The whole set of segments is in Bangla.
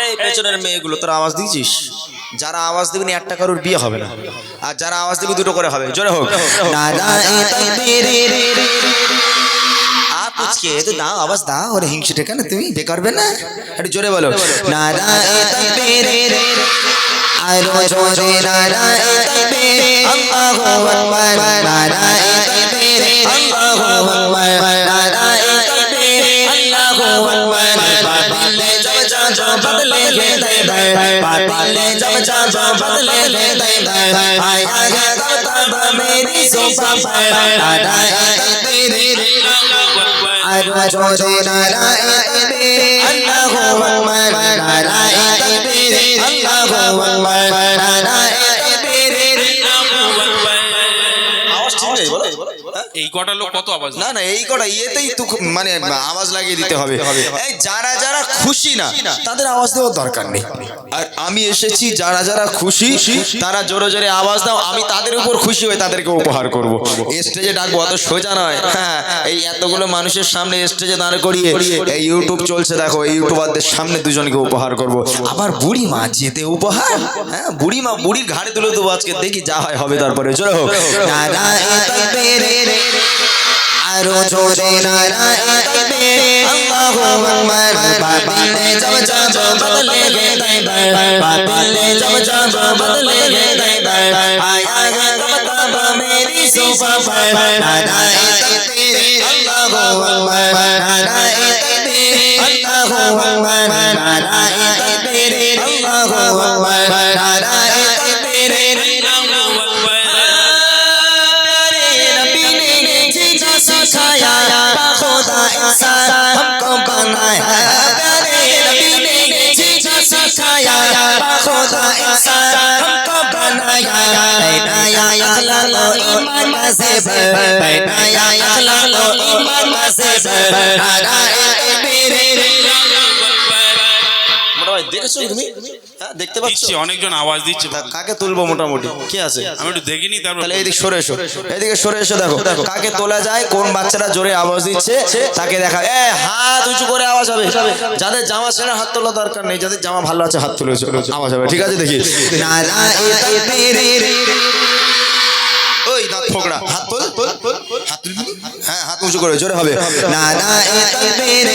এই পেছনের মেয়েগুলো তোরা আওয়াজ দিয়েছিস? যারা আওয়াজ দিবেনি একটা কারোর বিয়ে হবে না, আর যারা আওয়াজ দিবে দুটো করে হবে। জোরে হোক আজকে তো দাও আওয়াজ দাও। ওরে হিংসুটে কেন তুমি বিয়ে করবে না? একটু জোরে বলো নারায়ে তাকবীর। আরো জোরে নারায়ে তাকবীর, আল্লাহু আকবার, নারায়ে তাকবীর, আল্লাহু আকবার, নারায়ে তাকবীর, আল্লাহু আকবার। বাতিলে জব জব বদলে গে দে দে, বাতিলে জব জব বদলে গে দে দে। আয়া গে তব মেরি সোফা पर नाराये ताकबीर, আরো জোরে নারায়ে তাকবীর, আল্লাহু আকবার, নারায়ে তাকবীর, আল্লাহু আকবার, নারায়ে তাকবীর। আওয়াজ ঠিক নেই বলো। এই কটা লোক কত আওয়াজ? না না এই কটা ইয়েতেই তো মানে আওয়াজ লাগিয়ে দিতে হবে। এই যারা যারা খুশি না তাদের আওয়াজ দেওয়ার দরকার নেই। আর আমি এসেছি যারা যারা খুশি তারা জোরে জোরে আওয়াজ দাও। আমি তাদের উপর খুশি হয়ে তাদেরকে উপহার করব। স্টেজে ডাকবো অত সোজা নয়। হ্যাঁ এই এতগুলো মানুষের সামনে স্টেজে দাঁড় করিয়ে এই ইউটিউব চলছে দেখো, এই ইউটিউবারদের সামনে দুজনকে উপহার করব। আবার বুড়ি মা যেতে উপহার, হ্যাঁ বুড়ি মা বুড়ির ঘাড়ে তুলে দেবো আজকে, দেখি যা হয় হবে। তারপরে জোরে হোক নারায়ে তাকবীর, আরো জোরে নারায়ে তাকবীর, আল্লাহু আকবার। বাতিলে জব জব বদলে গে দে দে, বাতিলে জব জব বদলে গে দে দে। আয়া গে তব মেরি সোফা पर नाराये ताकबीर, अल्लाहु আকবার, नाराये ताकबीर, अल्लाहु আকবার, नाराये ताकबीर, अल्लाहु আকবার, नाराये ताकबीर, अल्लाहु আকবার। प्यारे नबी ने जीना सिखाया, खुदा इंसान हमको बनाया। प्यारे नबी ने जीना सिखाया, खुदा इंसान हमको बनाया। नया अखलाक ईमान मज़हब, नया अखलाक ईमान मज़हब, नाराये ताकबीर। মোটামুটি দেখেছো তুমি? হ্যাঁ দেখতে পাচ্ছ অনেকজন আওয়াজ দিচ্ছে। কাকে তুলবো মোটামুটি কি আছে আমি একটু দেখিনি। তারপর তাহলে এইদিকে সরে এসো, এইদিকে সরে এসো। দেখো দেখো কাকে তোলা যায়, কোন বাচ্চারা জোরে আওয়াজ দিচ্ছে তাকে দেখা। হাত উঁচু করে আওয়াজ হবে। যাদের জামা ছেঁড়া হাত তোলা দরকার নেই, যাদের জামা ভালো আছে হাত তুলে আওয়াজ হবে। ঠিক আছে দেখি নারায়ে তাকবীর। ওই দাঁত ফোকড়া হাত তোল, হাত তুলবি। হ্যাঁ হাত উঁচু করে জোরে হবে নারায়ে তাকবীর,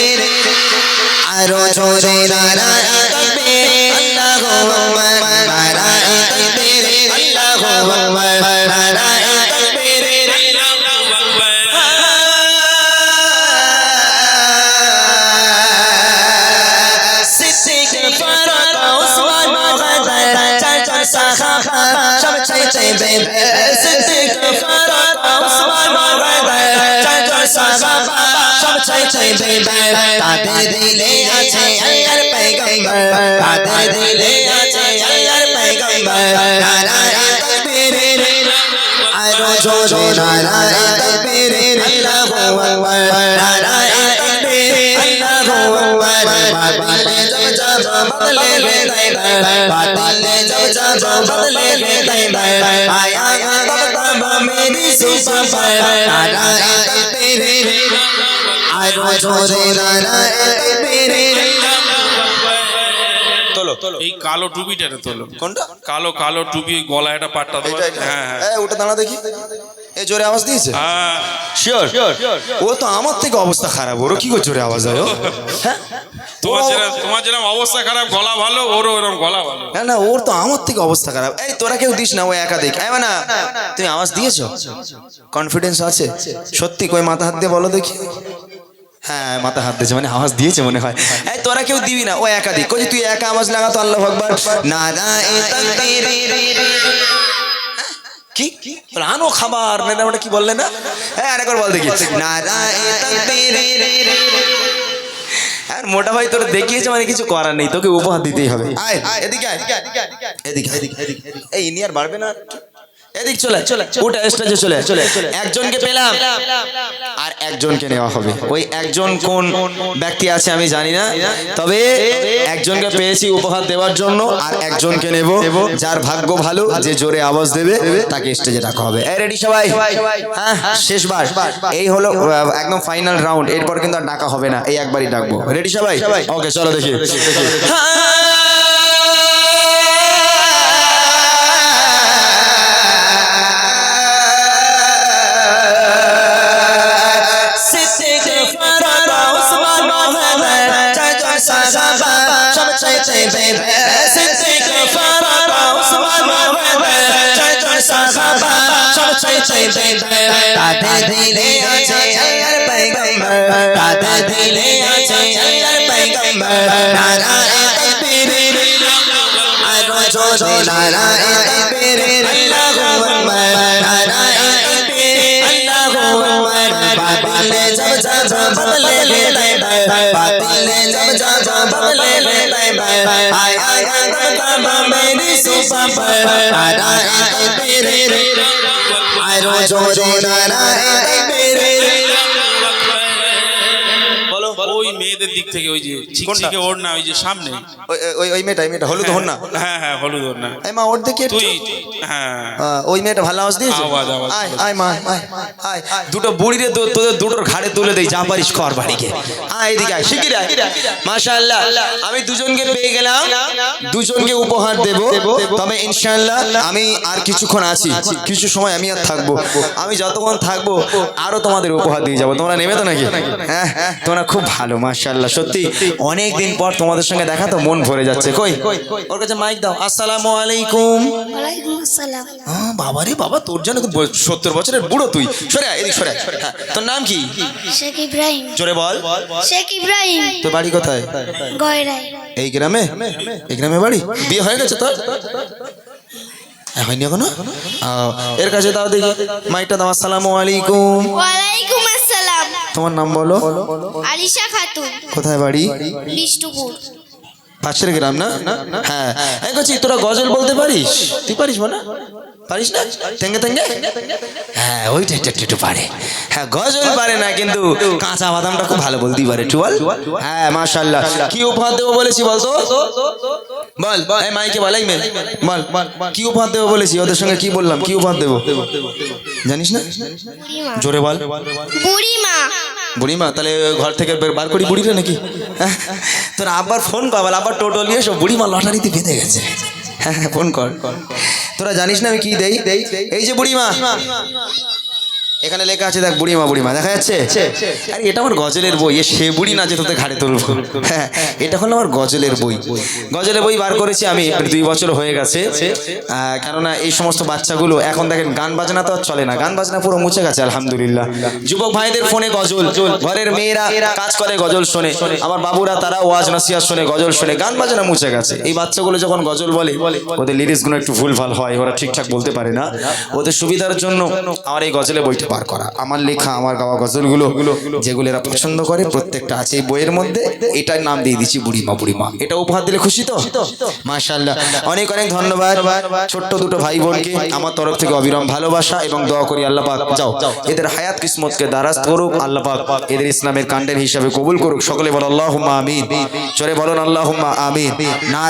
আরো জোরে নারায়ে তাকবীর, আল্লাহু আকবার, নারায়ে তাকবীর, আল্লাহু আকবার, নারায়ে তাকবীর, আল্লাহু আকবার। সিদ্দিক ফারুক ওসমান গদর চার সাহাবা সব চাইতে। সিদ্দিক ফারুক ওসমান গদর চার সাহাবা সব চাইতে। তাদের দিলে আছে আল্লাহর পয়গম্বর, তাদের দিলে আছে আল্লাহর পয়গম্বর। নারায়ে তাকবীর, আরো জোরে নারায়ে তাকবীর, আল্লাহু আকবার, নারায়ে তাকবীর, আল্লাহু আকবার। বাতিলে জব জব বদলে গে দে দে, বাতিলে জব জব বদলে গে দে দে। আয়া তব মেরি সোফা पर नाराये ताकबीर, আরো জোরে নারায়ে তাকবীর। তোলো এই কালো টুপিটা তোলো। কোনটা? কালো কালো টুপি, গলায় একটা পাট্টা দেওয়া। হ্যাঁ হ্যাঁ ওটা দাঁড়া দেখি। এই জোরে আওয়াজ দিয়েছে? হ্যাঁ শিওর? ও তো আমার থেকে অবস্থা খারাপ, ওরও কি করে জোরে আওয়াজ দেয়? হ্যাঁ তোমার যেরকম অবস্থা খারাপ, গলা ভালো, ওরও ওরকম গলা ভালো। না না ওর তো আমার থেকে অবস্থা খারাপ। এই তোরা কেউ দিস না, ও একা দেখ। না তুমি আওয়াজ দিয়েছো? কনফিডেন্স আছে সত্যি? কই মাথা হাত দিয়ে বলো দেখি। হ্যাঁ মাথা হাত দিয়েছে মানে আওয়াজ দিয়েছে মনে হয়। এই তোরা কেউ দিবি না, ও একা দিক। তুই একা আওয়াজ লাগা তো। আল্লাহু আকবার, নারায়ে তাকবীর। কি আনো খাবার না, ওটা কি বললে না? হ্যাঁ আরেকবার বল দেখি নারায়ে তাকবীর। আর মোটা ভাই তোর দেখিয়েছে মানে কিছু করার নেই, তোকে উপহার দিতেই হবে। আয় এদিকে আয়, এদিকে এই ইনি আর বাড়বে না। এদিক চলে ওটা স্টেজে চলে একজনকে পেলাম আর একজনকে নেওয়া হবে। ওই একজন কোন ব্যক্তি আছে আমি জানি না, তবে একজনকে পেয়েছি উপহার দেওয়ার জন্য, আর একজনকে নেব যার ভাগ্য ভালো, যে জোরে আওয়াজ দেবে তাকে স্টেজে রাখা হবে। এই রেডি সবাই? হ্যাঁ, শেষবার, এই হলো একদম ফাইনাল রাউন্ড, এরপর কিন্তু আর ডাকা হবে না, এই একবারই ডাকবো। রেডি সবাই? ওকে, চলো দেখি। ওই মেয়েদের দিক থেকে ওই যে চিকচিকে ওর না, ওই যে সামনে ওই মেয়েটা হলুদ হন না? হ্যাঁ হ্যাঁ, হলুদ ওর না। এই মা, ওর দিকে তুই হ্যাঁ, ওই মেয়েটা ভালো আওয়াজ দিয়েছে। আওয়াজ। আয় আয় মা, আয় আয়, দুটো বুড়িরে তোদের দুটোর ঘাড়ে তুলে দেই, যা পারিস কর বাড়িকে। আয় এদিকে আয়, শিগগির আয়। মাশাআল্লাহ, আমি দুজনকে পেয়ে গেলাম, দুজনকে উপহার দেব। তবে ইনশাআল্লাহ আমি আর কিছুক্ষণ আছি, কিছু সময় আমি আর থাকবো। আমি যতক্ষণ থাকবো আরো তোমাদের উপহার দিয়ে যাবো। তোমরা নেবে তো নাকি? হ্যাঁ, তোমরা খুব ভালো মাশাআল্লাহ, সত্যি অনেক দিন পর তোমাদের সঙ্গে দেখা, তো মন ভরে যাচ্ছে। কই ওর কাছে মাইক দাও। আসসালামু আলাইকুম। ওয়ালাইকুম আসসালাম। বাবা রে বাবা, তোর জন্য তো 70 বছরের বুড়ো তুই। সরে আয়, এদিক সরে আয়। হ্যাঁ, তোর নাম কি? শেখ ইব্রাহিম। জোরে বল। শেখ ইব্রাহিম। তোর বাড়ি কোথায়? গয়রাই। এই গ্রামে? এই গ্রামে বাড়ি? বিয়ে হয়ে গেছে তোর? হয়নি এখনো? এর কাছে দাও দেখি, মাইকটা দাও। আসসালামু আলাইকুম। ওয়ালাইকুম আসসালাম। তোমার নাম বলো। আলিশা খাতুন। কোথায় বাড়ি? বিষ্ণুপুর। পাশের গ্রাম না? হ্যাঁ, আমি বলছি তোরা গজল বলতে পারিস? তুই পারিস না? পারিস না? তেঙ্গে তেঙ্গে? হ্যাঁ, ওইটা একটু পারে। হ্যাঁ, গজল পারে না, কিন্তু কাঁচা বাদামটা খুব ভালো বলতেই পারে। টুয়াল? হ্যাঁ, মাশাআল্লাহ। কি উপহার দেবো বলেছি বলতো? বল, এই মাইকে বল, এই মেয়ে বল, কি উপহার দেবো বলেছি? ওদের সঙ্গে কি বললাম, কি উপহার দেবো জানিস না? বুড়িমা। জোরে বল। বুড়িমা। বুড়িমা? তাহলে ঘর থেকে বার করি বুড়িটা নাকি? তোর আবার ফোন পাবল, আবার টোটো নিয়ে এসো, বুড়িমা লটারিতে বেঁধে গেছে। হ্যাঁ, ফোন কর। তোরা জানিস না আমি কি দেই? এই যে বুড়িমা, এখানে লেখা আছে দেখ, বুড়িমা। বুড়িমা দেখা যাচ্ছে? আরে এটা আমার গজলের বই, এ সে বুড়ি না যে তোদের ঘাড়ে তুলবো। হ্যাঁ, এটা হলো আমার গজলের বই। গজলের বই বার করেছি আমি, 2 বছর হয়ে গেছে। কেননা এই সমস্ত বাচ্চাগুলো এখন দেখেন, গান বাজনা তো আর চলে না, গান বাজনা পুরো মুছে গেছে আলহামদুলিল্লাহ। যুবক ভাইদের ফোনে গজল, ঘরের মেয়েরা কাজ করে গজল শোনে, আমার বাবুরা তারা ওয়াজ নসিহত শোনে, গজল শোনে, গান বাজনা মুছে গেছে। এই বাচ্চাগুলো যখন গজল বলে, ওদের লিরিক্সগুলো একটু ভুলভাল হয়, ওরা ঠিকঠাক বলতে পারে না। ওদের সুবিধার জন্য আমার এই গজলের বইটা বার করা, আমার লেখা, আমার গাওয়া গজলগুলো যেগুলো এরা পছন্দ করে প্রত্যেকটা আছে এই বইয়ের মধ্যে। এটার নাম দিয়ে দিচ্ছি বুড়িমা। বুড়িমা এটা উপহার দিলে খুশি তো? মাশাআল্লাহ, অনেক অনেক ধন্যবাদ। ছোট্ট দুটো ভাই বোনকে আমার তরফ থেকে অবিরাম ভালোবাসা এবং দোয়া করি আল্লাহ পাক যাও এদের হায়াত কিসমতকে দারাজ করুক, আল্লাহ পাক এদের ইসলামের কাণ্ডের হিসাবে কবুল করুক। সকলে বলো আল্লাহুম্মা আমিন। চলে বলুন আল্লাহুম্মা আমিন। না